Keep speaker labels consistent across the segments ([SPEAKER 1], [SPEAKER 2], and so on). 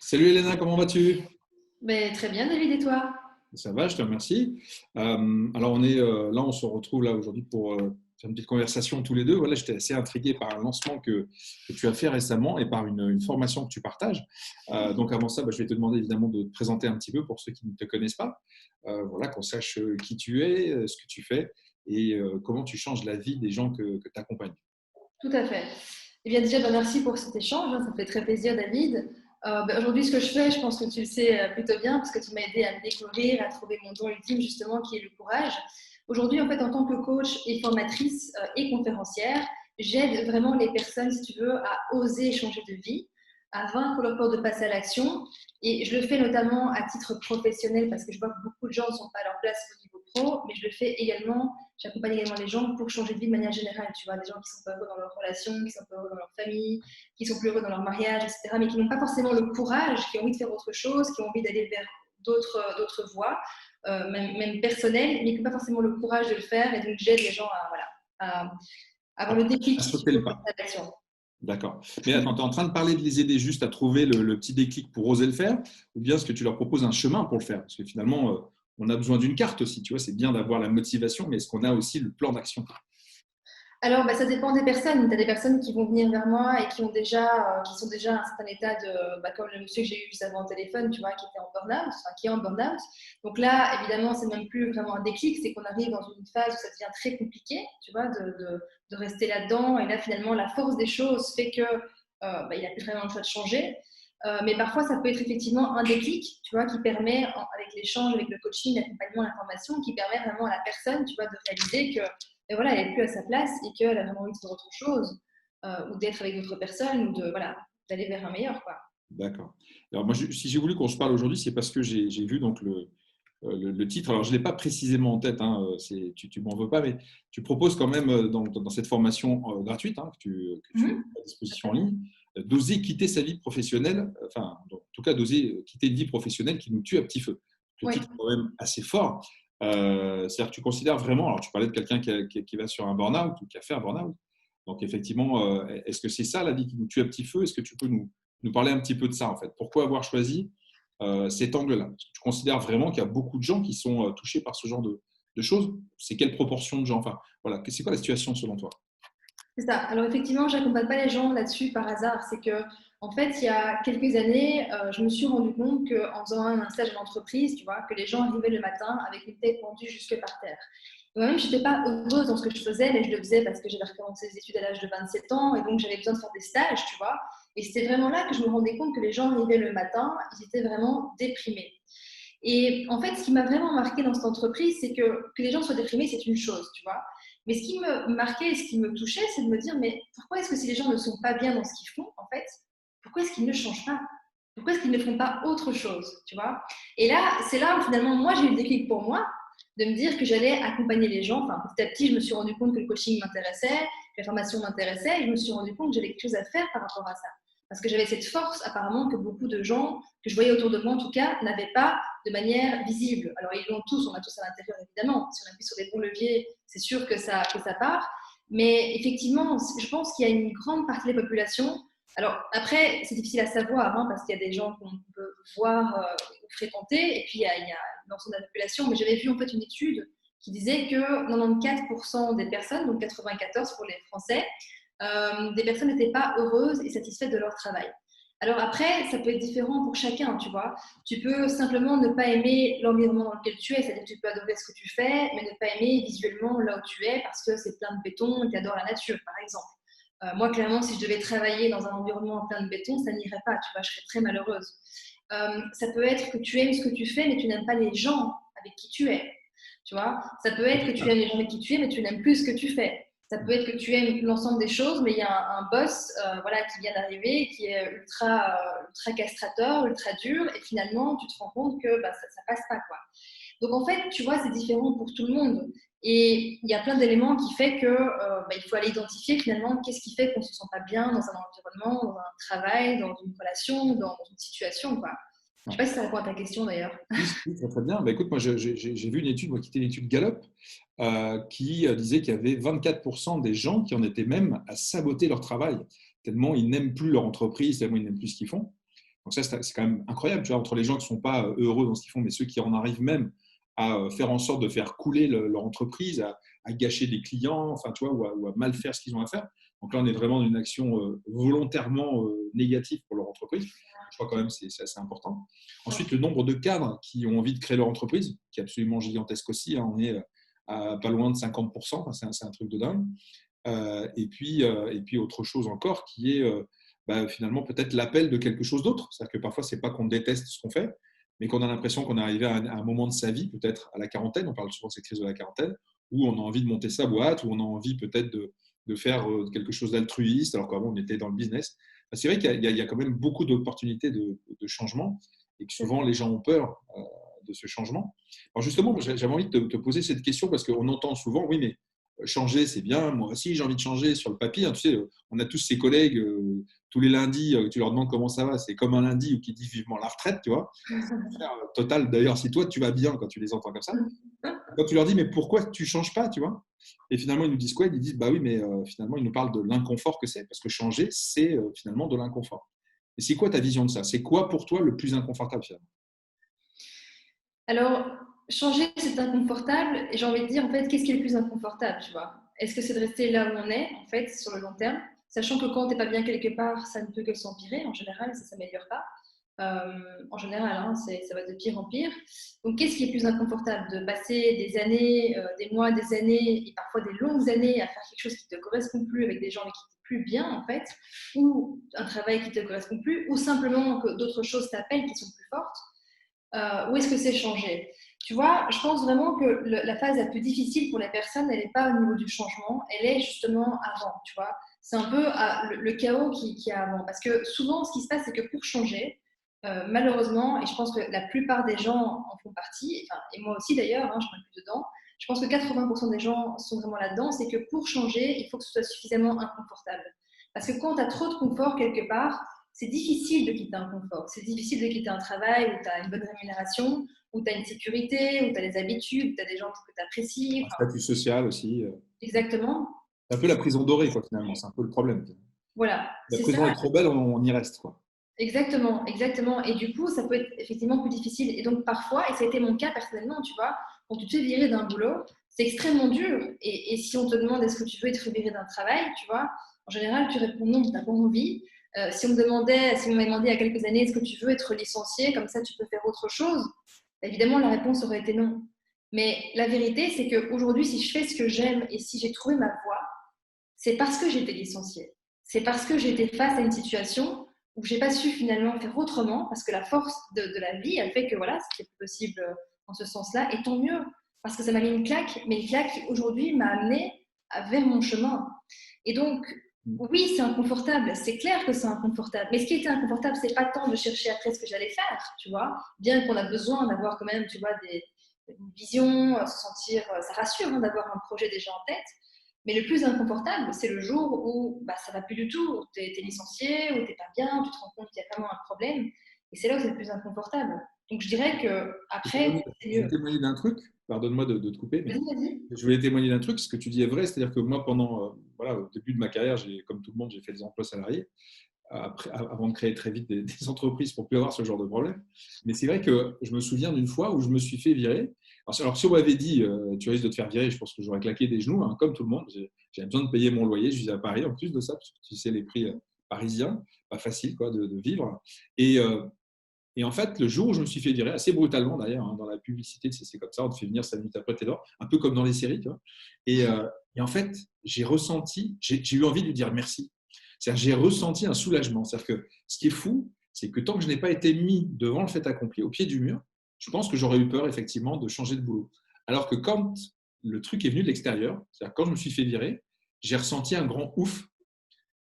[SPEAKER 1] Salut Elena, comment vas-tu?
[SPEAKER 2] Ben, très bien, David, et toi?
[SPEAKER 1] Ça va, je te remercie. Alors là, on se retrouve là aujourd'hui pour faire une petite conversation tous les deux. Voilà, j'étais assez intrigué par un lancement que tu as fait récemment et par une formation que tu partages. Donc avant ça, je vais te demander évidemment de te présenter un petit peu pour ceux qui ne te connaissent pas. Voilà, qu'on sache qui tu es, ce que tu fais et comment tu changes la vie des gens que tu accompagnes.
[SPEAKER 2] Tout à fait. Eh bien, déjà, ben, merci pour cet échange, hein, ça fait très plaisir, David. Ben, aujourd'hui, ce que je fais, je pense que tu le sais plutôt bien, parce que tu m'as aidé à me découvrir, à trouver mon don ultime, justement, qui est le courage. Aujourd'hui, en fait, en tant que coach et formatrice et conférencière, j'aide vraiment les personnes, si tu veux, à oser changer de vie, à vaincre leur peur de passer à l'action. Et je le fais notamment à titre professionnel, parce que je vois que beaucoup de gens ne sont pas à leur place au niveau pro, mais je le fais également. J'accompagne également les gens pour changer de vie de manière générale. Tu vois, des gens qui sont pas heureux dans leur relation, qui sont pas heureux dans leur famille, qui sont plus heureux dans leur mariage, etc., mais qui n'ont pas forcément le courage, qui ont envie de faire autre chose, qui ont envie d'aller vers d'autres voies, même personnelles, mais qui n'ont pas forcément le courage de le faire. Et donc, j'aide les gens à, voilà, à avoir le déclic,
[SPEAKER 1] À
[SPEAKER 2] si tu
[SPEAKER 1] sauter
[SPEAKER 2] veux,
[SPEAKER 1] le
[SPEAKER 2] pour
[SPEAKER 1] pas.
[SPEAKER 2] passer à l'action.
[SPEAKER 1] D'accord. Mais attends, tu es en train de parler de les aider juste à trouver le petit déclic pour oser le faire, ou bien est-ce que tu leur proposes un chemin pour le faire? Parce que finalement, on a besoin d'une carte aussi, tu vois, c'est bien d'avoir la motivation, mais est-ce qu'on a aussi le plan d'action?
[SPEAKER 2] Alors, bah, ça dépend des personnes. Tu as des personnes qui vont venir vers moi et qui sont déjà à un certain état de, bah, comme le monsieur que j'ai eu juste avant au téléphone, tu vois, qui était en burn-out, enfin, qui est en burn-out. Donc là, évidemment, c'est même plus vraiment un déclic, c'est qu'on arrive dans une phase où ça devient très compliqué, tu vois, de rester là-dedans. Et là, finalement, la force des choses fait que, bah, il n'a plus vraiment le choix de changer. Mais parfois, ça peut être effectivement un déclic, tu vois, qui permet, avec l'échange, avec le coaching, l'accompagnement, l'information, qui permet vraiment à la personne, tu vois, de réaliser que et voilà, elle n'est plus à sa place et qu'elle a vraiment envie de faire autre chose ou d'être avec d'autres personnes ou de, voilà, d'aller vers un meilleur, quoi.
[SPEAKER 1] D'accord. Alors moi, si j'ai voulu qu'on se parle aujourd'hui, c'est parce que j'ai vu donc le titre. Alors, je ne l'ai pas précisément en tête, hein, tu m'en veux pas, mais tu proposes quand même dans cette formation gratuite que tu mets
[SPEAKER 2] Mhm.
[SPEAKER 1] à disposition en ligne, d'oser quitter sa vie professionnelle, enfin, en tout cas, d'oser quitter une vie professionnelle qui nous tue à petit feu. Le
[SPEAKER 2] Oui.
[SPEAKER 1] titre est quand même assez fort. C'est-à-dire que tu considères vraiment, alors tu parlais de quelqu'un qui va sur un burn-out ou qui a fait un burn-out. Donc, effectivement, est-ce que c'est ça la vie qui nous tue à petit feu? Est-ce que tu peux nous parler un petit peu de ça, en fait? Pourquoi avoir choisi cet angle-là? Parce que tu considères vraiment qu'il y a beaucoup de gens qui sont touchés par ce genre de choses? C'est quelle proportion de gens? Enfin, voilà, c'est quoi la situation selon toi?
[SPEAKER 2] C'est ça. Alors effectivement, j'accompagne pas les gens là-dessus par hasard. C'est que, en fait, il y a quelques années, je me suis rendu compte qu'en faisant un stage en entreprise, tu vois, que les gens arrivaient le matin avec une tête pendue jusque par terre. Moi-même, je n'étais pas heureuse dans ce que je faisais, mais je le faisais parce que j'avais recommencé les études à l'âge de 27 ans et donc j'avais besoin de faire des stages, tu vois. Et c'était vraiment là que je me rendais compte que les gens arrivaient le matin, ils étaient vraiment déprimés. Et en fait, ce qui m'a vraiment marqué dans cette entreprise, c'est que les gens soient déprimés, c'est une chose, tu vois. Mais ce qui me marquait et ce qui me touchait, c'est de me dire, mais pourquoi est-ce que si les gens ne sont pas bien dans ce qu'ils font, en fait, pourquoi est-ce qu'ils ne changent pas? Pourquoi est-ce qu'ils ne font pas autre chose, tu vois? Et là, c'est là où finalement, moi, j'ai eu le déclic pour moi de me dire que j'allais accompagner les gens. Enfin, petit à petit, je me suis rendu compte que le coaching m'intéressait, que la formation m'intéressait, et je me suis rendu compte que j'avais quelque chose à faire par rapport à ça. Parce que j'avais cette force, apparemment, que beaucoup de gens, que je voyais autour de moi en tout cas, n'avaient pas de manière visible. Alors, ils l'ont tous, on a tous à l'intérieur, évidemment. Si on appuie sur des bons leviers, c'est sûr que ça part. Mais effectivement, je pense qu'il y a une grande partie des populations. Alors, après, c'est difficile à savoir, hein, parce qu'il y a des gens qu'on peut voir ou fréquenter, et puis il y a l'ensemble de la population. Mais j'avais vu en fait une étude qui disait que 94% des personnes, donc 94 pour les Français, des personnes n'étaient pas heureuses et satisfaites de leur travail. Alors après, ça peut être différent pour chacun, tu vois. Tu peux simplement ne pas aimer l'environnement dans lequel tu es, c'est-à-dire que tu peux adorer ce que tu fais, mais ne pas aimer visuellement là où tu es parce que c'est plein de béton et tu adores la nature, par exemple. Moi, clairement, si je devais travailler dans un environnement plein de béton, ça n'irait pas, tu vois, je serais très malheureuse. Ça peut être que tu aimes ce que tu fais, mais tu n'aimes pas les gens avec qui tu es. Tu vois, ça peut être que tu aimes les gens avec qui tu es, mais tu n'aimes plus ce que tu fais. Ça peut être que tu aimes l'ensemble des choses, mais il y a un boss voilà, qui vient d'arriver, qui est ultra castrateur, ultra dur, et finalement, tu te rends compte que bah, ça passe pas, quoi. Donc en fait, tu vois, c'est différent pour tout le monde. Et il y a plein d'éléments qui fait que bah, il faut aller identifier finalement qu'est-ce qui fait qu'on ne se sent pas bien dans un environnement, dans un travail, dans une relation, dans une situation, quoi. Je ne sais
[SPEAKER 1] Ouais.
[SPEAKER 2] pas si ça répond à ta question d'ailleurs.
[SPEAKER 1] Oui, oui, très, très bien. Bah, écoute, moi, j'ai vu une étude, moi, qui était l'étude Gallup, qui disait qu'il y avait 24% des gens qui en étaient même à saboter leur travail, tellement ils n'aiment plus leur entreprise, tellement ils n'aiment plus ce qu'ils font. Donc ça, c'est quand même incroyable, tu vois, entre les gens qui ne sont pas heureux dans ce qu'ils font, mais ceux qui en arrivent même à faire en sorte de faire couler leur entreprise, à gâcher des clients, enfin, tu vois, ou à mal faire ce qu'ils ont à faire. Donc là, on est vraiment dans une action volontairement négative pour leur entreprise. Je crois quand même que c'est assez important. Ensuite, le nombre de cadres qui ont envie de créer leur entreprise, qui est absolument gigantesque aussi. Hein, on est à pas loin de 50%, enfin, c'est un truc de dingue. Et puis, autre chose encore qui est finalement peut-être l'appel de quelque chose d'autre. C'est-à-dire que parfois, ce n'est pas qu'on déteste ce qu'on fait, mais qu'on a l'impression qu'on est arrivé à un moment de sa vie, peut-être à la quarantaine, on parle souvent de cette crise de la quarantaine, où on a envie de monter sa boîte, où on a envie peut-être de faire quelque chose d'altruiste, alors qu'avant on était dans le business. C'est vrai qu'il y a quand même beaucoup d'opportunités de changement et que souvent les gens ont peur de ce changement. Alors justement, j'avais envie de te poser cette question parce qu'on entend souvent, oui, mais changer, c'est bien. Moi aussi, j'ai envie de changer sur le papier. Hein, tu sais, on a tous ces collègues, tous les lundis, tu leur demandes comment ça va. C'est comme un lundi où qui dit vivement la retraite, tu vois. Total, d'ailleurs, si toi, tu vas bien quand tu les entends comme ça. Quand tu leur dis, mais pourquoi tu ne changes pas, tu vois. Et finalement, ils nous disent quoi? Ils disent, bah oui, mais finalement, ils nous parlent de l'inconfort que c'est. Parce que changer, c'est finalement de l'inconfort. Et c'est quoi ta vision de ça? C'est quoi pour toi le plus inconfortable finalement?
[SPEAKER 2] Alors, changer, c'est inconfortable. Et j'ai envie de dire, en fait, qu'est-ce qui est le plus inconfortable, tu vois? Est-ce que c'est de rester là où on est, en fait, sur le long terme, sachant que quand tu n'es pas bien quelque part, ça ne peut que s'empirer. En général, ça ne s'améliore pas. En général, hein, ça va de pire en pire. Donc, qu'est-ce qui est plus inconfortable? De passer des années, des mois, des années, et parfois des longues années à faire quelque chose qui ne te correspond plus, avec des gens avec qui tu n'es plus bien, en fait, ou un travail qui ne te correspond plus, ou simplement que d'autres choses t'appellent qui sont plus fortes. Où est-ce que c'est changé? Tu vois, je pense vraiment que la phase la plus difficile pour les personnes, elle n'est pas au niveau du changement, elle est justement avant, tu vois. C'est un peu le chaos qui est avant. Parce que souvent, ce qui se passe, c'est que pour changer, malheureusement, et je pense que la plupart des gens en font partie, enfin, et moi aussi d'ailleurs, hein, je m'inclus dedans, je pense que 80% des gens sont vraiment là-dedans, c'est que pour changer, il faut que ce soit suffisamment inconfortable. Parce que quand tu as trop de confort quelque part, c'est difficile de quitter un confort. C'est difficile de quitter un travail où tu as une bonne rémunération, où tu as une sécurité, où tu as des habitudes, où tu as des gens que tu apprécies.
[SPEAKER 1] Un
[SPEAKER 2] Enfin,
[SPEAKER 1] statut social aussi.
[SPEAKER 2] exactement.
[SPEAKER 1] C'est un peu la prison dorée, quoi, finalement. C'est un peu le problème.
[SPEAKER 2] Voilà,
[SPEAKER 1] La
[SPEAKER 2] c'est
[SPEAKER 1] prison
[SPEAKER 2] ça.
[SPEAKER 1] est trop belle, on y reste, quoi.
[SPEAKER 2] Exactement, exactement. Et du coup, ça peut être effectivement plus difficile. Et donc, parfois, et ça a été mon cas personnellement, tu vois, quand tu te fais virer d'un boulot, c'est extrêmement dur. Et si on te demande est-ce que tu veux être viré d'un travail, tu vois, en général, tu réponds non, tu n'as pas envie. Si on m'avait demandé il y a quelques années est-ce que tu veux être licencié, comme ça tu peux faire autre chose, évidemment, la réponse aurait été non. Mais la vérité, c'est qu'aujourd'hui, si je fais ce que j'aime et si j'ai trouvé ma voie, c'est parce que j'ai été licenciée. C'est parce que j'ai été face à une situation où j'ai pas su finalement faire autrement, parce que la force de la vie, elle fait que voilà, c'était possible en ce sens-là, et tant mieux, parce que ça m'a mis une claque, mais une claque qui aujourd'hui m'a amené vers mon chemin. Et donc, oui, c'est inconfortable, c'est clair que c'est inconfortable, mais ce qui était inconfortable, c'est pas tant de chercher après ce que j'allais faire, tu vois, bien qu'on a besoin d'avoir quand même, tu vois, une vision, se sentir, ça rassure hein, d'avoir un projet déjà en tête, mais le plus inconfortable, c'est le jour où bah, ça ne va plus du tout, où tu es licencié, où tu n'es pas bien, tu te rends compte qu'il y a vraiment un problème. Et c'est là où c'est le plus inconfortable. Donc je dirais qu'après, c'est
[SPEAKER 1] Je vais
[SPEAKER 2] mieux.
[SPEAKER 1] témoigner d'un truc, pardonne-moi de te couper, mais
[SPEAKER 2] Vas-y, vas-y.
[SPEAKER 1] je voulais témoigner d'un truc, ce que tu dis est vrai, c'est-à-dire que moi, pendant, voilà, au début de ma carrière, comme tout le monde, j'ai fait des emplois salariés, avant de créer très vite des entreprises pour plus avoir ce genre de problème. Mais c'est vrai que je me souviens d'une fois où je me suis fait virer. Alors si on m'avait dit, tu risques de te faire virer, je pense que j'aurais claqué des genoux, hein, comme tout le monde. J'avais besoin de payer mon loyer, je vivais à Paris en plus de ça, parce que tu sais, les prix parisiens, pas facile quoi, de vivre. Et, euh, et en fait, le jour où je me suis fait virer, assez brutalement d'ailleurs, hein, dans la publicité, c'est comme ça, on te fait venir 5 minutes après, t'es dehors, un peu comme dans les séries. Tu vois. Et en fait, j'ai eu envie de lui dire merci. C'est-à-dire, j'ai ressenti un soulagement. C'est-à-dire que ce qui est fou, c'est que tant que je n'ai pas été mis devant le fait accompli, au pied du mur, je pense que j'aurais eu peur effectivement de changer de boulot. Alors que quand le truc est venu de l'extérieur, c'est-à-dire quand je me suis fait virer, j'ai ressenti un grand ouf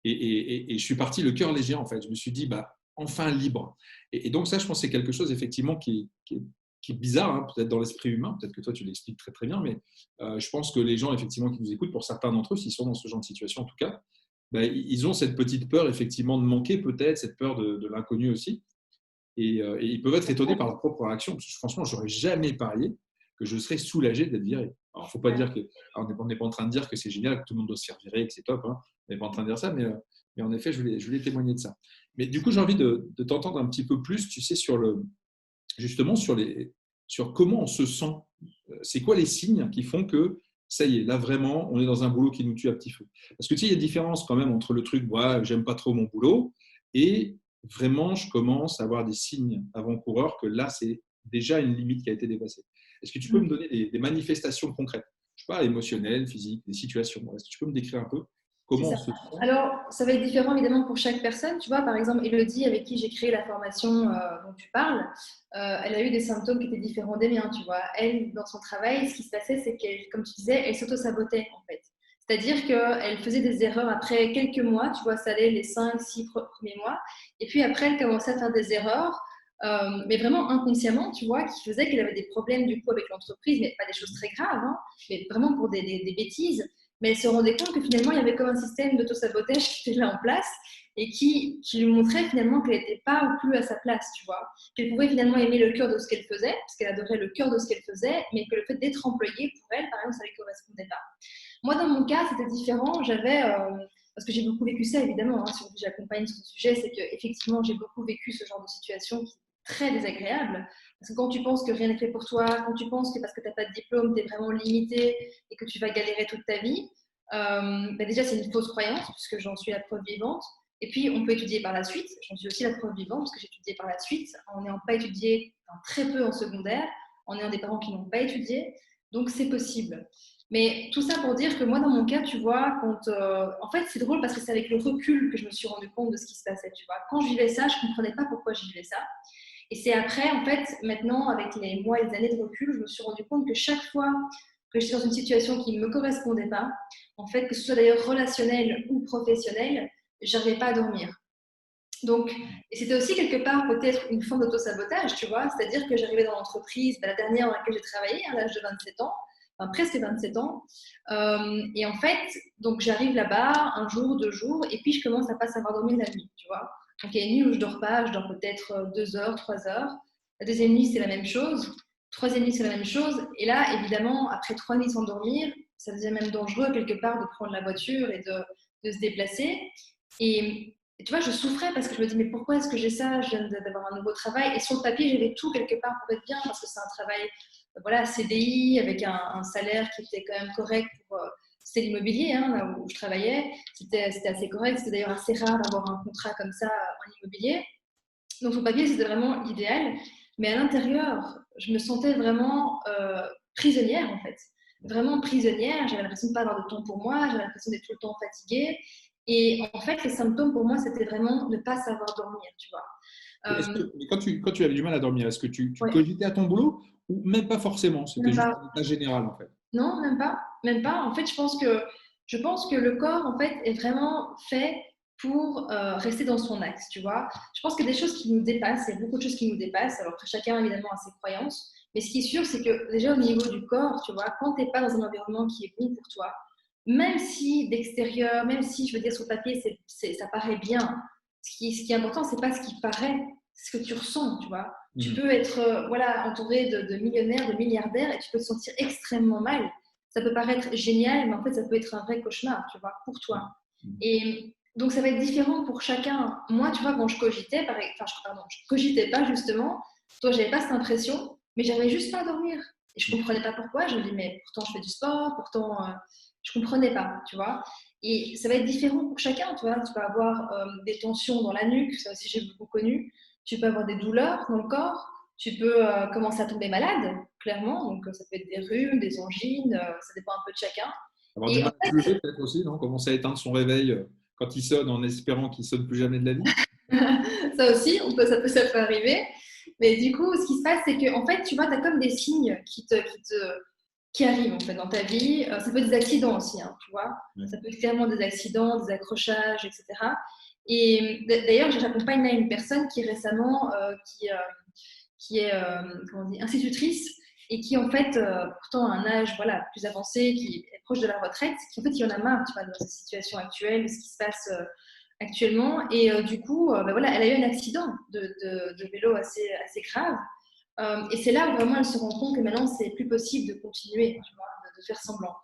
[SPEAKER 1] et je suis parti le cœur léger en fait. Je me suis dit, bah, enfin libre. Et donc ça, je pense que c'est quelque chose effectivement qui est bizarre, hein, peut-être dans l'esprit humain, peut-être que toi tu l'expliques très très bien, mais je pense que les gens effectivement qui nous écoutent, pour certains d'entre eux, s'ils sont dans ce genre de situation en tout cas, ben, ils ont cette petite peur effectivement de manquer peut-être, cette peur de l'inconnu aussi, et ils peuvent être étonnés par leur propre réaction. Parce que, franchement, j'aurais jamais parié que je serais soulagé d'être viré. Alors, faut pas dire que, on n'est pas en train de dire que c'est génial, que tout le monde doit se faire virer, que c'est top. Hein. On n'est pas en train de dire ça, mais en effet, je voulais témoigner de ça. Mais du coup, j'ai envie de t'entendre un petit peu plus, tu sais, justement sur comment on se sent. C'est quoi les signes qui font que ça y est, là vraiment, on est dans un boulot qui nous tue à petit feu. Parce que tu sais, il y a une différence quand même entre le truc, ouais, j'aime pas trop mon boulot, et vraiment, je commence à avoir des signes avant-coureurs que là, c'est déjà une limite qui a été dépassée. Est-ce que tu peux me donner des manifestations concrètes? Je ne sais pas, émotionnelles, physiques, des situations. Est-ce que tu peux me décrire un peu
[SPEAKER 2] C'est
[SPEAKER 1] comment on
[SPEAKER 2] ça.
[SPEAKER 1] se sent?
[SPEAKER 2] Alors, ça va être différent évidemment pour chaque personne. Tu vois, par exemple, Elodie, avec qui j'ai créé la formation dont tu parles, elle a eu des symptômes qui étaient différents des miens. Tu vois, elle, dans son travail, ce qui se passait, c'est qu'elle, comme tu disais, elle s'auto-sabotait en fait. C'est-à-dire qu'elle faisait des erreurs après quelques mois. Tu vois, ça allait les 5, 6 premiers mois. Et puis après, elle commençait à faire des erreurs, mais vraiment inconsciemment, tu vois, qui faisaient qu'elle avait des problèmes du coup avec l'entreprise, mais pas des choses très graves, hein, mais vraiment pour des bêtises. Mais elle se rendait compte que finalement, il y avait comme un système d'auto-sabotage qui était là en place et qui lui montrait finalement qu'elle n'était pas ou plus à sa place, tu vois. Qu'elle pouvait finalement aimer le cœur de ce qu'elle faisait, parce qu'elle adorait le cœur de ce qu'elle faisait, mais que le fait d'être employée, pour elle, par exemple, ça ne lui correspondait pas. Moi, dans mon cas, c'était différent. Parce que j'ai beaucoup vécu ça, évidemment, hein, si j'accompagne sur ce sujet, c'est qu'effectivement, j'ai beaucoup vécu ce genre de situation qui est très désagréable. Parce que quand tu penses que rien n'est fait pour toi, quand tu penses que parce que tu n'as pas de diplôme, tu es vraiment limité et que tu vas galérer toute ta vie, déjà, c'est une fausse croyance, puisque j'en suis la preuve vivante. Et puis, on peut étudier par la suite. J'en suis aussi la preuve vivante, parce que j'ai étudié par la suite, en n'ayant pas étudié, enfin, très peu en secondaire, en ayant des parents qui n'ont pas étudié. Donc, c'est possible. Mais tout ça pour dire que moi, dans mon cas, tu vois, en fait, c'est drôle parce que c'est avec le recul que je me suis rendu compte de ce qui se passait, tu vois. Quand je vivais ça, je ne comprenais pas pourquoi je vivais ça. Et c'est après, en fait, maintenant, avec les mois et les années de recul, je me suis rendu compte que chaque fois que j'étais dans une situation qui ne me correspondait pas, en fait, que ce soit d'ailleurs relationnel ou professionnel, j'arrivais pas à dormir. Donc, et c'était aussi quelque part peut-être une forme d'auto-sabotage, tu vois, c'est-à-dire que j'arrivais dans l'entreprise, la dernière dans laquelle j'ai travaillé, à l'âge de 27 ans, enfin presque 27 ans, et en fait, donc j'arrive là-bas un jour, 2 jours, et puis je commence à pas savoir dormir la nuit, tu vois. Donc il y a une nuit où je dors pas, je dors peut-être 2 heures, 3 heures. La deuxième nuit, c'est la même chose. Troisième nuit, c'est la même chose. Et là, évidemment, après 3 nuits sans dormir, ça devient même dangereux quelque part de prendre la voiture et de se déplacer. Et tu vois, je souffrais parce que je me dis, mais pourquoi est-ce que j'ai ça? Je viens d'avoir un nouveau travail. Et sur le papier, j'avais tout quelque part pour être bien parce que c'est un travail voilà, CDI avec un salaire qui était quand même correct pour. C'était l'immobilier, hein, là où je travaillais. C'était assez correct. C'était d'ailleurs assez rare d'avoir un contrat comme ça en immobilier. Donc, sur le papier, c'était vraiment l'idéal. Mais à l'intérieur, je me sentais vraiment prisonnière, en fait. Vraiment prisonnière. J'avais l'impression de ne pas avoir de temps pour moi. J'avais l'impression d'être tout le temps fatiguée. Et en fait, les symptômes pour moi, c'était vraiment ne pas savoir dormir, tu vois.
[SPEAKER 1] Mais quand tu avais du mal à dormir, est-ce que tu
[SPEAKER 2] Ouais,
[SPEAKER 1] cogitais à ton boulot ou même pas forcément? C'était
[SPEAKER 2] même
[SPEAKER 1] juste
[SPEAKER 2] pas.
[SPEAKER 1] un état général en fait.
[SPEAKER 2] Non, même pas. Même pas. En fait, je pense que le corps, en fait, est vraiment fait pour rester dans son axe, tu vois. Je pense qu'il y a des choses qui nous dépassent, il y a beaucoup de choses qui nous dépassent. Alors, après, chacun, évidemment, a ses croyances. Mais ce qui est sûr, c'est que déjà au niveau du corps, tu vois, quand tu n'es pas dans un environnement qui est bon pour toi, même si d'extérieur, même si, je veux dire, sur le papier, ça paraît bien, ce qui est important, c'est pas ce qui paraît, c'est ce que tu ressens, tu vois. Tu
[SPEAKER 1] Mhm.
[SPEAKER 2] peux être voilà, entouré de millionnaires, de milliardaires et tu peux te sentir extrêmement mal. Ça peut paraître génial, mais en fait, ça peut être un vrai cauchemar, tu vois, pour toi.
[SPEAKER 1] Mhm.
[SPEAKER 2] Et donc, ça va être différent pour chacun. Moi, tu vois, quand je cogitais, pardon, je cogitais pas justement, toi, j'avais pas cette impression, mais j'avais juste pas à dormir. Et je comprenais pas pourquoi. Je me dis, mais pourtant, je fais du sport, pourtant, je comprenais pas, tu vois. Et ça va être différent pour chacun, tu vois. Tu peux avoir des tensions dans la nuque, ça aussi, j'ai beaucoup connu. Tu peux avoir des douleurs dans le corps. Tu peux commencer à tomber malade, clairement. Donc, ça peut être des rhumes, des angines, ça dépend un peu de chacun.
[SPEAKER 1] Avoir du
[SPEAKER 2] Et en
[SPEAKER 1] mal à se lever peut-être aussi, non? Commencer à éteindre son réveil quand il sonne en espérant qu'il sonne plus jamais de la vie.
[SPEAKER 2] ça aussi, ça peut arriver. Mais du coup, ce qui se passe, c'est que, en fait, tu vois, tu as comme des signes qui arrivent en fait, dans ta vie. Ça peut être des accidents aussi, hein, tu vois.
[SPEAKER 1] Ouais.
[SPEAKER 2] Ça peut être clairement des accidents, des accrochages, etc. Et d'ailleurs, j'accompagne là une personne qui récemment, qui est comment on dit, institutrice et qui en fait, pourtant à un âge voilà, plus avancé, qui est proche de la retraite, qui en fait il y en a marre tu vois, de cette situation actuelle, de ce qui se passe actuellement. Et du coup, ben voilà, elle a eu un accident de vélo assez grave. Et c'est là où vraiment elle se rend compte que maintenant, c'est plus possible de continuer, tu vois, de faire semblant.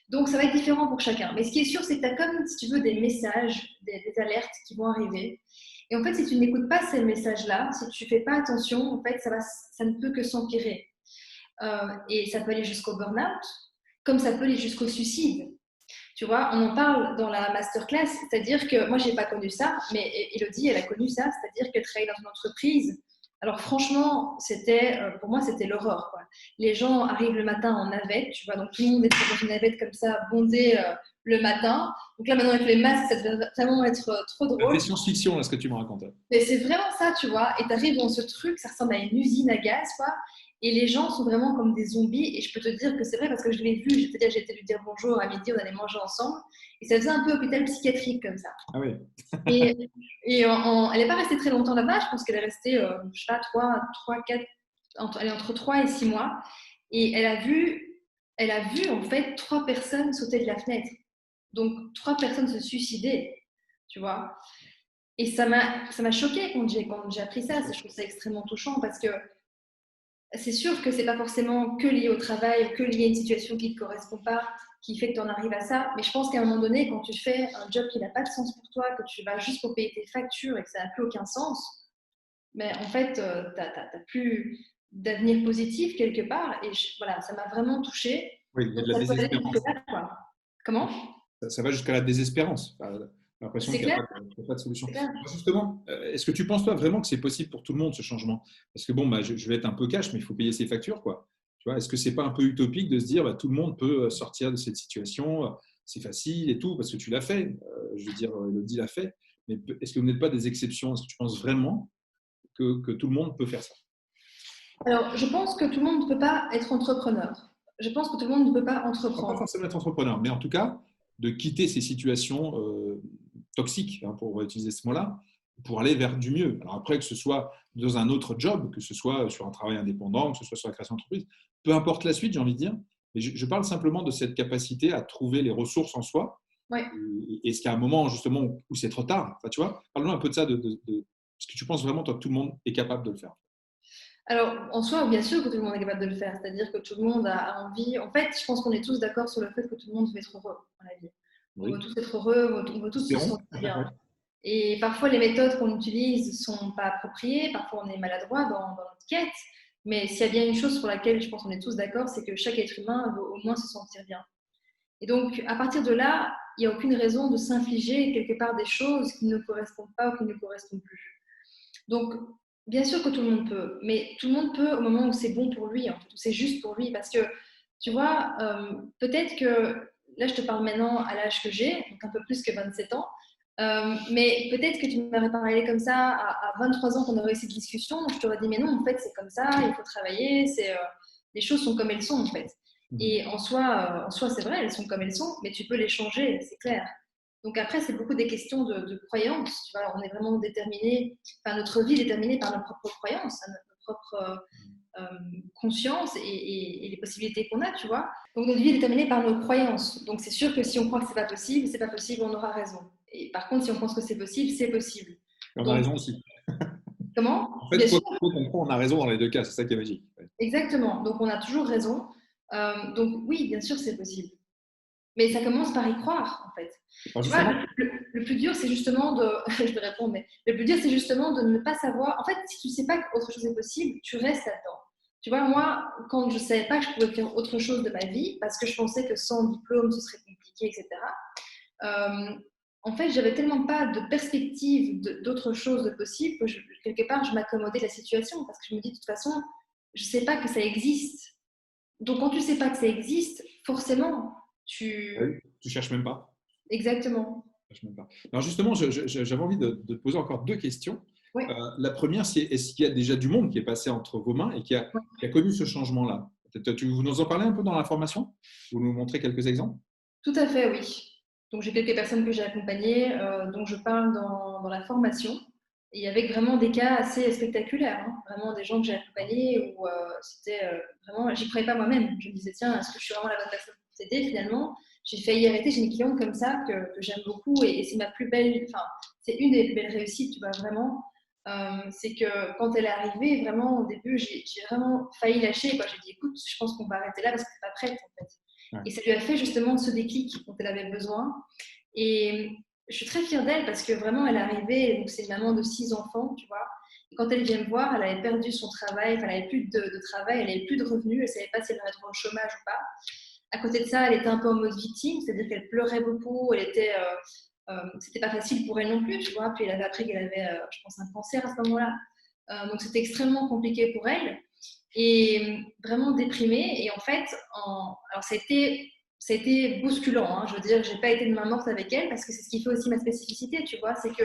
[SPEAKER 2] Donc, ça va être différent pour chacun. Mais ce qui est sûr, c'est que tu as comme, si tu veux, des messages, des alertes qui vont arriver. Et en fait, si tu n'écoutes pas ces messages-là, si tu ne fais pas attention, en fait, ça ne peut que s'empirer. Et ça peut aller jusqu'au burn-out, comme ça peut aller jusqu'au suicide. Tu vois, on en parle dans la masterclass, c'est-à-dire que moi, je n'ai pas connu ça, mais Elodie, elle a connu ça, c'est-à-dire qu'elle travaille dans une entreprise. Alors franchement, pour moi, c'était l'horreur, quoi. Les gens arrivent le matin en navette, tu vois, donc tout le monde est dans une navette comme ça, bondé le matin. Donc là, maintenant, avec les masques, ça devait vraiment être trop drôle.
[SPEAKER 1] C'est science-fiction, là, ce que tu me racontes.
[SPEAKER 2] Mais c'est vraiment ça, tu vois. Et tu arrives dans ce truc, ça ressemble à une usine à gaz, quoi. Et les gens sont vraiment comme des zombies. Et je peux te dire que c'est vrai parce que je l'ai vu. J'ai été lui dire bonjour à midi, on allait manger ensemble. Et ça faisait un peu hôpital psychiatrique comme ça.
[SPEAKER 1] Ah oui.
[SPEAKER 2] Elle n'est pas restée très longtemps là-bas. Je pense qu'elle est restée, je sais pas, 4, elle est entre 3 et 6 mois. Et elle a vu en fait 3 personnes sauter de la fenêtre. Donc 3 personnes se suicider, tu vois. Et ça m'a choquée quand j'ai appris ça. Je trouve ça extrêmement touchant parce que c'est sûr que c'est pas forcément que lié au travail, que lié à une situation qui ne te correspond pas, qui fait que tu en arrives à ça. Mais je pense qu'à un moment donné, quand tu fais un job qui n'a pas de sens pour toi, que tu vas juste pour payer tes factures et que ça n'a plus aucun sens, mais en fait, tu n'as plus d'avenir positif quelque part. Et voilà, ça m'a vraiment touchée.
[SPEAKER 1] Oui, il y a de la
[SPEAKER 2] Donc, ça peut aller
[SPEAKER 1] désespérance.
[SPEAKER 2] jusque-là, quoi. Comment?
[SPEAKER 1] Ça va jusqu'à la désespérance. L'impression
[SPEAKER 2] C'est
[SPEAKER 1] qu'il n'y a,
[SPEAKER 2] clair,
[SPEAKER 1] pas de solution.
[SPEAKER 2] c'est clair.
[SPEAKER 1] Justement, est-ce que tu penses, toi, vraiment que c'est possible pour tout le monde, ce changement? Parce que, bon, bah, je vais être un peu cash, mais il faut payer ses factures, quoi. Tu vois, est-ce que c'est pas un peu utopique de se dire, bah, tout le monde peut sortir de cette situation, c'est facile et tout, parce que tu l'as fait. Je veux dire, Elodie l'a fait. Mais est-ce que vous n'êtes pas des exceptions? Est-ce que tu penses vraiment que tout le monde peut faire ça?
[SPEAKER 2] Alors, je pense que tout le monde ne peut pas être entrepreneur. Je pense que tout le monde ne peut pas
[SPEAKER 1] Pas
[SPEAKER 2] entreprendre.
[SPEAKER 1] forcément être entrepreneur, mais en tout cas, de quitter ces situations toxiques, hein, pour utiliser ce mot-là, pour aller vers du mieux. Alors après, que ce soit dans un autre job, que ce soit sur un travail indépendant, que ce soit sur la création d'entreprise, peu importe la suite, j'ai envie de dire, mais je parle simplement de cette capacité à trouver les ressources en soi.
[SPEAKER 2] Oui.
[SPEAKER 1] Et est-ce qu'il y a un moment justement où c'est trop tard? Enfin, tu vois, parle-nous un peu de ça, est-ce que tu penses vraiment toi, que tout le monde est capable de le faire?
[SPEAKER 2] Alors, en soi, bien sûr que tout le monde est capable de le faire. C'est-à-dire que tout le monde a envie. En fait, je pense qu'on est tous d'accord sur le fait que tout le monde veut être heureux dans la vie. On veut
[SPEAKER 1] Oui,
[SPEAKER 2] tous être heureux, on veut tous se
[SPEAKER 1] espérons.
[SPEAKER 2] sentir bien. Et parfois, les méthodes qu'on utilise ne sont pas appropriées. Parfois, on est maladroit dans notre quête. Mais s'il y a bien une chose sur laquelle je pense qu'on est tous d'accord, c'est que chaque être humain veut au moins se sentir bien. Et donc, à partir de là, il n'y a aucune raison de s'infliger quelque part des choses qui ne correspondent pas ou qui ne correspondent plus. Donc, bien sûr que tout le monde peut, mais tout le monde peut au moment où c'est bon pour lui, en fait, où c'est juste pour lui. Parce que, tu vois, peut-être que, là, je te parle maintenant à l'âge que j'ai, donc un peu plus que 27 ans, mais peut-être que tu m'aurais parlé comme ça à 23 ans qu'on aurait eu cette discussion, je t'aurais dit, mais non, en fait, c'est comme ça, il faut travailler, les choses sont comme elles sont, en fait. Et en soi, c'est vrai, elles sont comme elles sont, mais tu peux les changer, c'est clair. Donc après, c'est beaucoup des questions de croyances. Tu vois, on est vraiment déterminé, enfin, notre vie est déterminée par nos propres croyances, notre propre conscience et les possibilités qu'on a, tu vois. Donc notre vie est déterminée par nos croyances. Donc c'est sûr que si on croit que c'est pas possible, on aura raison. Et par contre, si on pense que c'est possible, c'est possible.
[SPEAKER 1] On a
[SPEAKER 2] Donc,
[SPEAKER 1] raison aussi.
[SPEAKER 2] comment?
[SPEAKER 1] En fait,
[SPEAKER 2] Bien
[SPEAKER 1] quoi
[SPEAKER 2] sûr,
[SPEAKER 1] qu'on croit, on a raison dans les deux cas, c'est ça qui est magique.
[SPEAKER 2] exactement. Donc on a toujours raison. Donc oui, bien sûr, c'est possible. Mais ça commence par y croire, en fait.
[SPEAKER 1] Alors
[SPEAKER 2] Tu vois,
[SPEAKER 1] justement,
[SPEAKER 2] le plus dur, c'est justement de. Je vais répondre, mais le plus dur, c'est justement de ne pas savoir. En fait, si tu ne sais pas qu'autre chose est possible, tu restes là-dedans. Tu vois, moi, quand je ne savais pas que je pouvais faire autre chose de ma vie, parce que je pensais que sans diplôme, ce serait compliqué, etc., en fait, j'avais tellement pas de perspective d'autre chose de possible que quelque part, je m'accommodais de la situation, parce que je me dis, de toute façon, je ne sais pas que ça existe. Donc, quand tu ne sais pas que ça existe, forcément, tu.
[SPEAKER 1] tu cherches même pas.
[SPEAKER 2] Exactement.
[SPEAKER 1] Je cherche même pas. Alors justement, j'avais envie de te poser encore deux questions.
[SPEAKER 2] Oui.
[SPEAKER 1] La première, c'est est-ce qu'il y a déjà du monde qui est passé entre vos mains et qui a connu ce changement-là? Vous nous en parlez un peu dans la formation? Vous nous montrez quelques exemples?
[SPEAKER 2] Tout à fait, oui. Donc, j'ai quelques personnes que j'ai accompagnées, dont je parle dans la formation, et avec vraiment des cas assez spectaculaires, hein. Vraiment des gens que j'ai accompagnés où c'était vraiment, j'y croyais pas moi-même. Je me disais, tiens, est-ce que je suis vraiment la bonne personne pour t'aider? Finalement, j'ai failli arrêter. J'ai une cliente comme ça que j'aime beaucoup, et c'est ma plus belle, enfin, c'est une des plus belles réussites, tu vois, vraiment. c'est que quand elle est arrivée, vraiment, au début, j'ai vraiment failli lâcher, quoi. J'ai dit, écoute, je pense qu'on va arrêter là parce que tu n'es pas prête, en fait.
[SPEAKER 1] Ouais.
[SPEAKER 2] Et ça lui a fait justement ce déclic dont elle avait besoin. Et je suis très fière d'elle parce que vraiment, elle est arrivée, donc c'est une maman de 6 enfants, tu vois. Et quand elle vient me voir, elle avait perdu son travail, enfin, elle n'avait plus de travail, elle n'avait plus de revenus, elle ne savait pas si elle allait être au chômage ou pas. À côté de ça, elle était un peu en mode victime, c'est-à-dire qu'elle pleurait beaucoup, c'était pas facile pour elle non plus, tu vois. Puis elle avait appris qu'elle avait, je pense, un cancer à ce moment-là. Donc c'était extrêmement compliqué pour elle et vraiment déprimée. Et en fait, alors ça a été bousculant, hein. Je veux dire, j'ai pas été de main morte avec elle parce que c'est ce qui fait aussi ma spécificité, tu vois. C'est que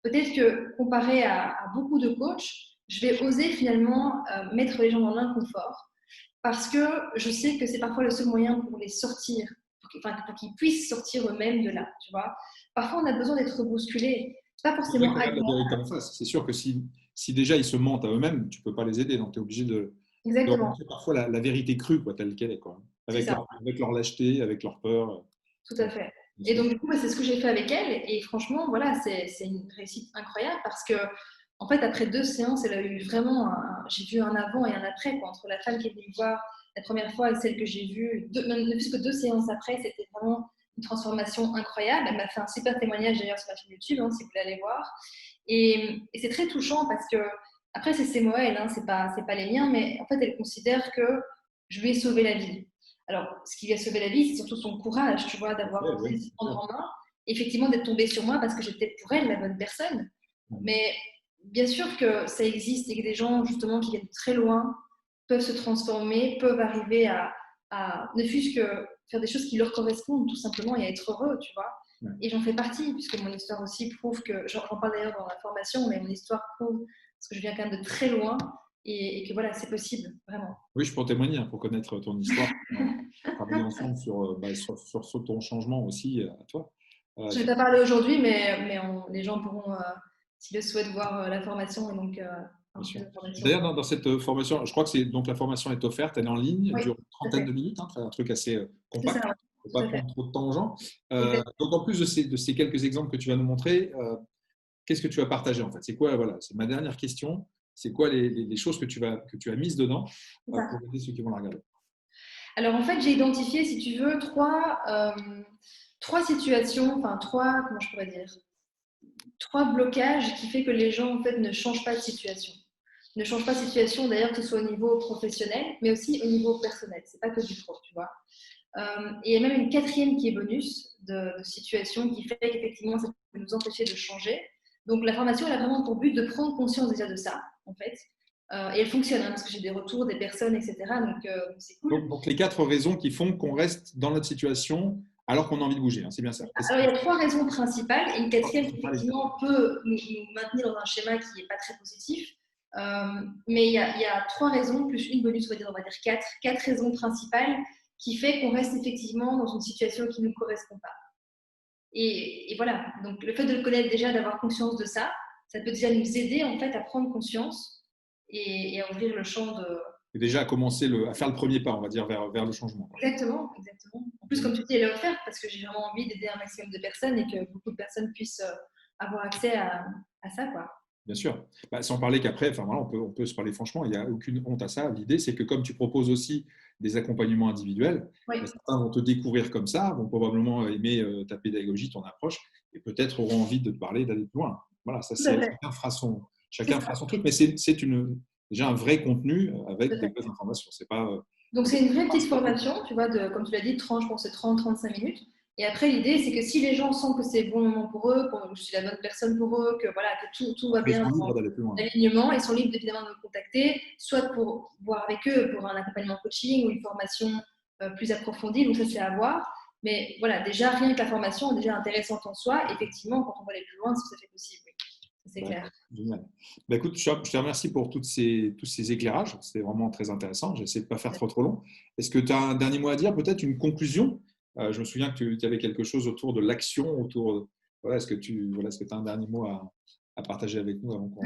[SPEAKER 2] peut-être que comparé à beaucoup de coachs, je vais oser finalement mettre les gens dans l'inconfort parce que je sais que c'est parfois le seul moyen pour les sortir, pour qu'ils puissent sortir eux-mêmes de là, tu vois. Parfois, on a besoin d'être bousculé. C'est pas
[SPEAKER 1] C'est vrai
[SPEAKER 2] forcément
[SPEAKER 1] qu'on regarde la
[SPEAKER 2] agréable.
[SPEAKER 1] vérité en face. C'est sûr que si déjà ils se mentent à eux-mêmes, tu ne peux pas les aider. Donc tu es obligé de
[SPEAKER 2] Exactement,
[SPEAKER 1] montrer parfois la vérité crue, quoi, telle qu'elle est. Quoi.
[SPEAKER 2] c'est ça.
[SPEAKER 1] Avec leur lâcheté, avec leur peur.
[SPEAKER 2] Tout à
[SPEAKER 1] Ouais,
[SPEAKER 2] fait.
[SPEAKER 1] bien
[SPEAKER 2] Et
[SPEAKER 1] sûr.
[SPEAKER 2] donc, du coup, c'est ce que j'ai fait avec elle. Et franchement, voilà, c'est une réussite incroyable parce que, en fait, après 2 séances, elle a eu vraiment j'ai vu un avant et un après, quoi, entre la femme qui est venue me voir la première fois et celle que j'ai vue, même plus que 2 séances après, c'était vraiment une transformation incroyable. Elle m'a fait un super témoignage d'ailleurs sur ma chaîne YouTube, hein, si vous voulez aller voir. Et c'est très touchant parce que, après, c'est ses mots, elle, hein, c'est pas les miens, mais en fait, elle considère que je lui ai sauvé la vie. Alors, ce qui lui a sauvé la vie, c'est surtout son courage, tu vois, d'avoir
[SPEAKER 1] Ouais,
[SPEAKER 2] osé
[SPEAKER 1] ouais,
[SPEAKER 2] se
[SPEAKER 1] bien
[SPEAKER 2] prendre
[SPEAKER 1] sûr.
[SPEAKER 2] en main. Effectivement, d'être tombée sur moi parce que j'étais pour elle la bonne personne. Mais bien sûr que ça existe et que des gens, justement, qui viennent de très loin, peuvent se transformer, peuvent arriver à ne fût-ce que faire des choses qui leur correspondent, tout simplement, et à être heureux, tu vois.
[SPEAKER 1] Ouais.
[SPEAKER 2] Et j'en fais partie, puisque mon histoire aussi prouve que, j'en parle d'ailleurs dans la formation, mais mon histoire prouve, parce que je viens quand même de très loin, et que voilà, c'est possible, vraiment.
[SPEAKER 1] Oui, je peux en témoigner hein, pour connaître ton histoire. On a travaillé ensemble sur ton changement aussi à toi.
[SPEAKER 2] Je
[SPEAKER 1] Je-
[SPEAKER 2] n'ai pas parlé aujourd'hui, mais les gens pourront, s'ils le souhaitent, voir la formation et donc
[SPEAKER 1] Bien
[SPEAKER 2] un peu plus
[SPEAKER 1] sûr.
[SPEAKER 2] d'informations.
[SPEAKER 1] D'ailleurs, dans cette formation, je crois que c'est donc la formation est offerte, elle est en ligne, elle
[SPEAKER 2] Oui,
[SPEAKER 1] dure une
[SPEAKER 2] tout à
[SPEAKER 1] trentaine
[SPEAKER 2] fait.
[SPEAKER 1] de minutes, hein, un truc assez
[SPEAKER 2] C'est ça,
[SPEAKER 1] compact.
[SPEAKER 2] ouais.
[SPEAKER 1] Il ne faut
[SPEAKER 2] Tout
[SPEAKER 1] pas
[SPEAKER 2] à fait.
[SPEAKER 1] prendre trop de temps aux gens.
[SPEAKER 2] Exact.
[SPEAKER 1] Donc, en plus de ces quelques exemples que tu vas nous montrer, qu'est-ce que tu vas partager en fait? C'est quoi, voilà, c'est ma dernière question. C'est quoi les choses que tu as mises dedans
[SPEAKER 2] C'est ça.
[SPEAKER 1] pour aider ceux qui vont la regarder?
[SPEAKER 2] Alors en fait, j'ai identifié, si tu veux, trois situations, enfin trois, comment je pourrais dire, trois blocages qui fait que les gens en fait ne changent pas de situation. Ne changent pas de situation d'ailleurs que ce soit au niveau professionnel, mais aussi au niveau personnel. C'est pas que du pro, tu vois. Et il y a même une quatrième qui est bonus de situation qui fait qu'effectivement ça peut nous empêcher de changer. Donc la formation elle a vraiment pour but de prendre conscience déjà de ça en fait. Et elle fonctionne hein, parce que j'ai des retours des personnes etc. Donc c'est cool.
[SPEAKER 1] Donc, les quatre raisons qui font qu'on reste dans notre situation alors qu'on a envie de bouger, hein, c'est bien ça.
[SPEAKER 2] Alors, il y a trois raisons principales et une quatrième qui,
[SPEAKER 1] Allez.
[SPEAKER 2] effectivement, peut nous maintenir dans un schéma qui n'est pas très positif. Mais il y a trois raisons, plus une bonus, on va dire quatre raisons principales qui fait qu'on reste effectivement dans une situation qui ne nous correspond pas. Et voilà, donc le fait de le connaître déjà, d'avoir conscience de ça, ça peut déjà nous aider en fait à prendre conscience et à ouvrir le champ de,
[SPEAKER 1] Et déjà à commencer à faire le premier pas, on va dire, vers le changement. Quoi.
[SPEAKER 2] exactement, exactement. En plus, comme tu dis, elle est offerte parce que j'ai vraiment envie d'aider un maximum de personnes et que beaucoup de personnes puissent avoir accès à ça, quoi.
[SPEAKER 1] Bien sûr. Bah, sans parler qu'après, enfin, voilà, on peut se parler franchement, il n'y a aucune honte à ça. L'idée, c'est que comme tu proposes aussi des accompagnements individuels,
[SPEAKER 2] Oui,
[SPEAKER 1] bah, certains vont te découvrir comme ça, vont probablement aimer ta pédagogie, ton approche, et peut-être auront envie de te parler, d'aller plus loin. Voilà, ça
[SPEAKER 2] tout à
[SPEAKER 1] c'est
[SPEAKER 2] fait. C'est
[SPEAKER 1] chacun
[SPEAKER 2] ça.
[SPEAKER 1] fera son truc, mais c'est déjà un vrai contenu
[SPEAKER 2] Tout
[SPEAKER 1] avec
[SPEAKER 2] à
[SPEAKER 1] des
[SPEAKER 2] fait.
[SPEAKER 1] vraies informations. C'est pas,
[SPEAKER 2] Donc,
[SPEAKER 1] faut
[SPEAKER 2] c'est
[SPEAKER 1] pas-
[SPEAKER 2] une vraie petite formation, tu vois, comme tu l'as dit, 30, je pense, c'est 30-35 minutes. Et après, l'idée, c'est que si les gens sentent que c'est le bon moment pour eux, que je suis la bonne personne pour eux, que, voilà, que tout va
[SPEAKER 1] Ils
[SPEAKER 2] bien
[SPEAKER 1] sont
[SPEAKER 2] dans
[SPEAKER 1] libres d'aller plus loin.
[SPEAKER 2] l'alignement, ils sont libres évidemment de me contacter, soit pour voir avec eux pour un accompagnement coaching ou une formation plus approfondie. Donc, ça, c'est à voir. Mais voilà, déjà, rien que la formation est déjà intéressante en soi. Effectivement, quand on va aller plus loin, c'est tout à fait possible. Oui. Ça, c'est clair.
[SPEAKER 1] D'accord, génial. Bah, écoute, je te remercie pour tous ces éclairages. C'était vraiment très intéressant. J'essaie de ne pas faire trop long. Est-ce que tu as un dernier mot à dire, peut-être une conclusion? Je me souviens que tu avais quelque chose autour de l'action, voilà, est-ce que tu as un dernier mot à partager avec nous avant qu'on...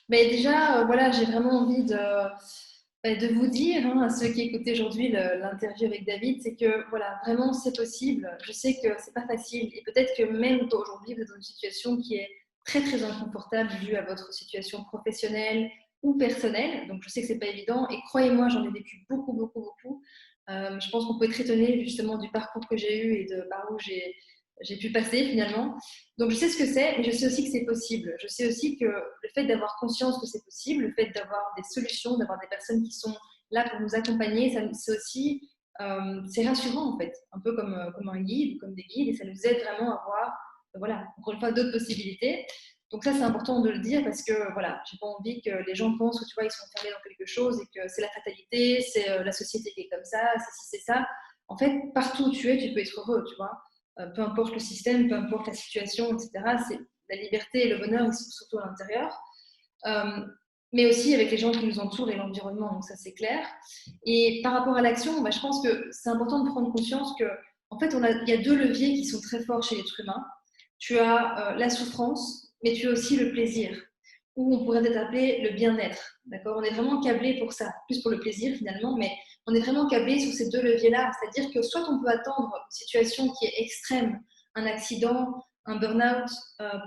[SPEAKER 2] Mais déjà, voilà, j'ai vraiment envie de vous dire, hein, à ceux qui écoutaient aujourd'hui l'interview avec David, c'est que voilà, vraiment c'est possible. Je sais que c'est pas facile et peut-être que même toi aujourd'hui vous êtes dans une situation qui est très, très inconfortable dû à votre situation professionnelle ou personnelle. Donc, je sais que c'est pas évident et croyez-moi, j'en ai vécu beaucoup, beaucoup, beaucoup. Je pense qu'on peut être étonné justement du parcours que j'ai eu et de par où j'ai pu passer finalement. Donc, je sais ce que c'est, mais je sais aussi que c'est possible. Je sais aussi que le fait d'avoir conscience que c'est possible, le fait d'avoir des solutions, d'avoir des personnes qui sont là pour nous accompagner, c'est aussi c'est rassurant en fait, un peu comme un guide, comme des guides, et ça nous aide vraiment à voir, voilà, encore une fois, d'autres possibilités. Donc ça, c'est important de le dire parce que voilà, j'ai pas envie que les gens pensent que tu vois, ils sont fermés dans quelque chose et que c'est la fatalité, c'est la société qui est comme ça, c'est ça. En fait, partout où tu es, tu peux être heureux, tu vois. Peu importe le système, peu importe la situation, etc. C'est la liberté et le bonheur, ils sont surtout à l'intérieur. Euh, mais aussi avec les gens qui nous entourent et l'environnement, donc ça c'est clair. Et par rapport à l'action, bah, je pense que c'est important de prendre conscience que, en fait, il y a deux leviers qui sont très forts chez l'être humain. Tu as la souffrance, mais tu as aussi le plaisir, ou on pourrait peut-être appeler le bien-être. D'accord? On est vraiment câblé pour ça, plus pour le plaisir finalement, mais on est vraiment câblé sur ces deux leviers-là. C'est-à-dire que soit on peut attendre une situation qui est extrême, un accident, un burn-out,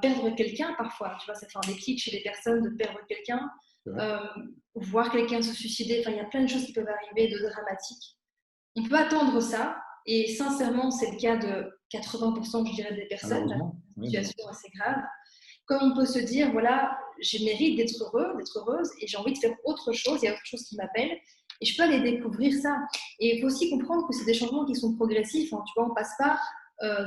[SPEAKER 2] perdre quelqu'un parfois. Tu vois, ça fait un déclic chez les personnes de perdre quelqu'un, euh, voir quelqu'un se suicider. Enfin, il y a plein de choses qui peuvent arriver de dramatiques. On peut attendre ça, et sincèrement, c'est le cas de 80%, je dirais, des personnes, dans une situation assez grave. Comme on peut se dire, voilà, j'ai mérite d'être heureux, d'être heureuse, et j'ai envie de faire autre chose, il y a autre chose qui m'appelle, et je peux aller découvrir ça. Et il faut aussi comprendre que c'est des changements qui sont progressifs. Hein, tu vois, on passe pas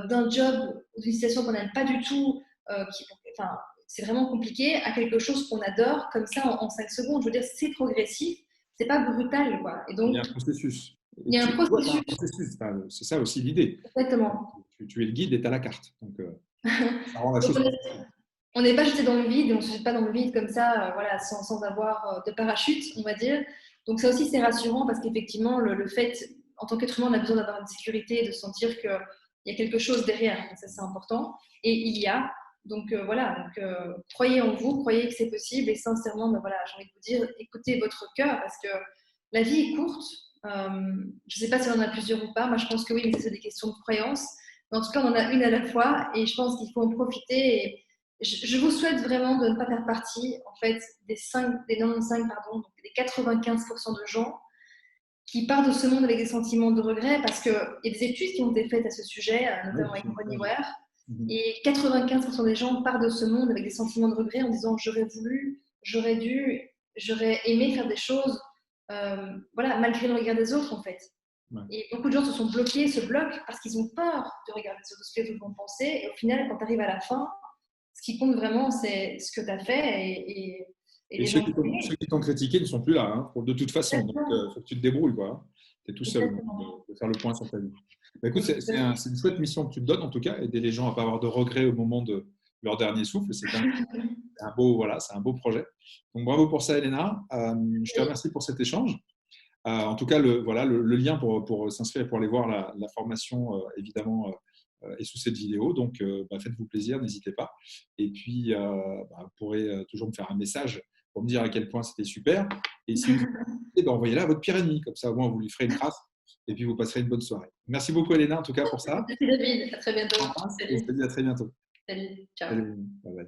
[SPEAKER 2] d'un job ou d'une situation qu'on n'aime pas du tout, enfin, c'est vraiment compliqué, à quelque chose qu'on adore, comme ça, en 5 secondes. Je veux dire, c'est progressif, c'est pas brutal, quoi. Et donc,
[SPEAKER 1] Il y a un processus.
[SPEAKER 2] il y a un processus.
[SPEAKER 1] Enfin, c'est ça aussi l'idée.
[SPEAKER 2] Exactement.
[SPEAKER 1] Tu es le guide et tu as la carte. Donc, ça rend la
[SPEAKER 2] Donc,
[SPEAKER 1] chose.
[SPEAKER 2] on n'est pas jeté dans le vide, on ne se jette pas dans le vide comme ça, voilà, sans avoir de parachute, on va dire. Donc ça aussi, c'est rassurant parce qu'effectivement, le fait, en tant qu'être humain, on a besoin d'avoir une sécurité, de sentir qu'il y a quelque chose derrière. Donc ça, c'est important. Et il y a. Donc voilà, donc, croyez en vous, croyez que c'est possible. Et sincèrement, ben, voilà, j'ai envie de vous dire, écoutez votre cœur parce que la vie est courte. Je ne sais pas si on en a plusieurs ou pas. Moi, je pense que oui, mais c'est des questions de croyance. Mais en tout cas, on en a une à la fois. Et je pense qu'il faut en profiter. Et je vous souhaite vraiment de ne pas faire partie en fait, des 95, pardon, donc des 95% de gens qui partent de ce monde avec des sentiments de regret parce qu'il y a des études qui ont été faites à ce sujet, notamment avec Ronnie Ware, et 95% des gens partent de ce monde avec des sentiments de regret en disant j'aurais voulu, j'aurais dû, j'aurais aimé faire des choses, voilà, malgré le regard des autres en fait. Ouais. Et beaucoup de gens se sont bloqués, se bloquent parce qu'ils ont peur de regarder ce que les autres vont penser. Et au final, quand tu arrives à la fin, ce qui compte vraiment, c'est ce que tu as fait et les
[SPEAKER 1] ceux
[SPEAKER 2] gens
[SPEAKER 1] ceux qui t'ont critiqué ne sont plus là, hein, de toute façon.
[SPEAKER 2] Exactement.
[SPEAKER 1] Donc, il faut que tu te débrouilles. Tu es tout seul de faire le point sur ta vie. Bah, écoute, c'est une chouette mission que tu te donnes, en tout cas, aider les gens à ne pas avoir de regrets au moment de leur dernier souffle. C'est un beau projet. Donc, bravo pour ça, Elena. Je te remercie pour cet échange. En tout cas, le lien pour s'inscrire et pour aller voir la formation, évidemment, est sous cette vidéo. Donc, faites-vous plaisir, n'hésitez pas. Et puis, vous pourrez toujours me faire un message pour me dire à quel point c'était super. Et si vous envoyez-la à votre pire ennemi. Comme ça, au moins, vous lui ferez une trace et puis vous passerez une bonne soirée. Merci beaucoup, Elena, en tout cas, pour ça.
[SPEAKER 2] Merci, David. À très bientôt.
[SPEAKER 1] Et je te dis à très bientôt.
[SPEAKER 2] Salut. Ciao.
[SPEAKER 1] Salut. Bye bye.